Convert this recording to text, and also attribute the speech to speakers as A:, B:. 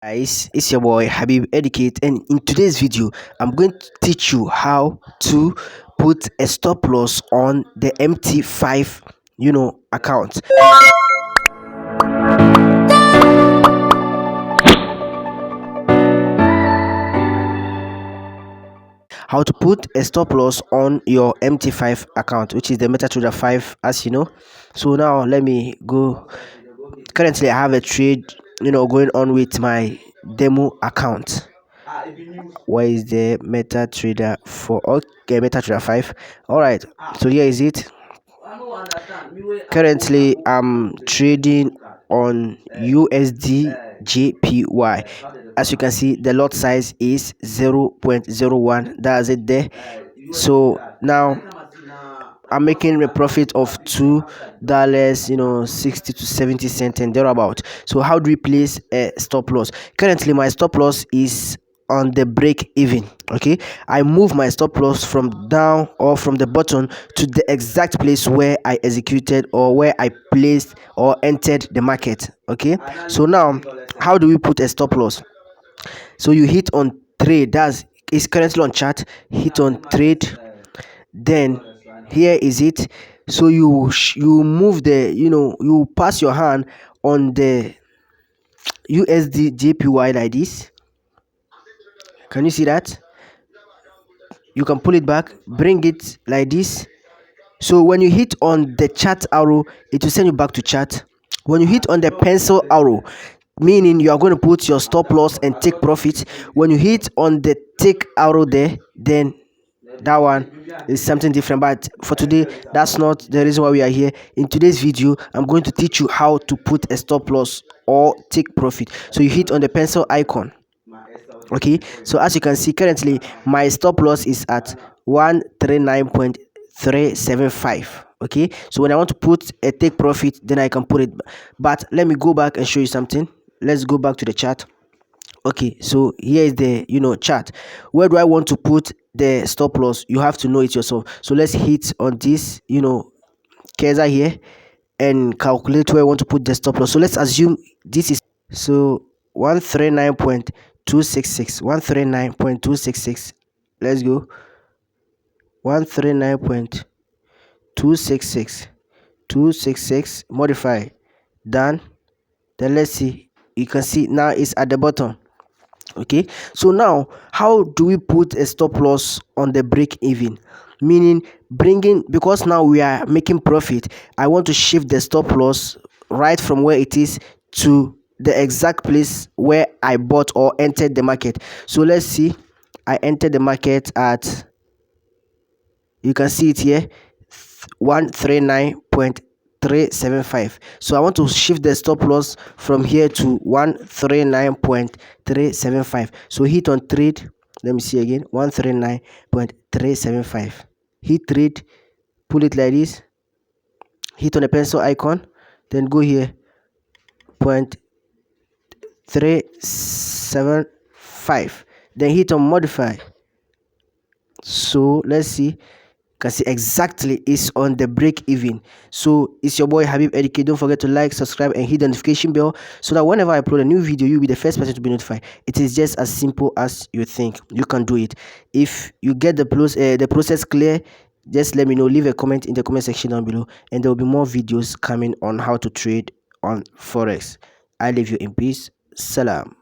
A: Guys, it's your boy Habib Educate, and in today's video I'm going to teach you how to put a stop loss on the MT5 account. How to put a stop loss on your MT5 account, which is the MetaTrader 5, as you know. So now let me go. Currently I have a trade going on with my demo account. Where is the MetaTrader for? Okay, MetaTrader 5. All right, so here is it. Currently I'm trading on USD JPY. As you can see, the lot size is 0.01. That's it there. So now I'm making a profit of $2, 60 to 70 cents and thereabout. So how do we place a stop loss? Currently my stop loss is on the break even. Okay, I move my stop loss from down or from the bottom to the exact place where I executed or where I placed or entered the market. Okay, so now how do we put a stop loss? So you hit on trade, that's is currently on chart, hit on trade, then here is it. So you move the you pass your hand on the USD JPY like this. Can you see that? You can pull it back, bring it like this. So when you hit on the chart arrow, it will send you back to chart. When you hit on the pencil arrow, meaning you are going to put your stop loss and take profit. When you hit on the tick arrow there, then that one is something different. But for today, that's not the reason why we are here. In today's video, I'm going to teach you how to put a stop loss or take profit. So you hit on the pencil icon. Okay, so as you can see, currently my stop loss is at 139.375. okay, so when I want to put a take profit, then I can put it. But let me go back and show you something. Let's go back to the chart. Okay, so here is the chart. Where do I want to put the stop loss? You have to know it yourself. So let's hit on this cursor here and calculate where I want to put the stop loss. So let's assume this is 139.266. 139.266. Let's go. 139.266. 266 modify, done. Then let's see. You can see now it's at the bottom. Okay, so now how do we put a stop loss on the break even? Meaning bringing, because now we are making profit, I want to shift the stop loss right from where it is to the exact place where I bought or entered the market. So let's see, I entered the market at, you can see it here, 139.375. so I want to shift the stop loss from here to 139.375. so hit on trade. Let me see again. 139.375. hit trade, pull it like this, hit on the pencil icon, then go here 0.375, then hit on modify. So let's see, can see exactly is on the break even. So it's your boy Habib Educate. Don't forget to like, subscribe, and hit the notification bell so that whenever I upload a new video, you'll be the first person to be notified. It is just as simple as you think. You can do it. If you get the process clear, just let me know. Leave a comment in the comment section down below, and there will be more videos coming on how to trade on Forex. I leave you in peace. Salam.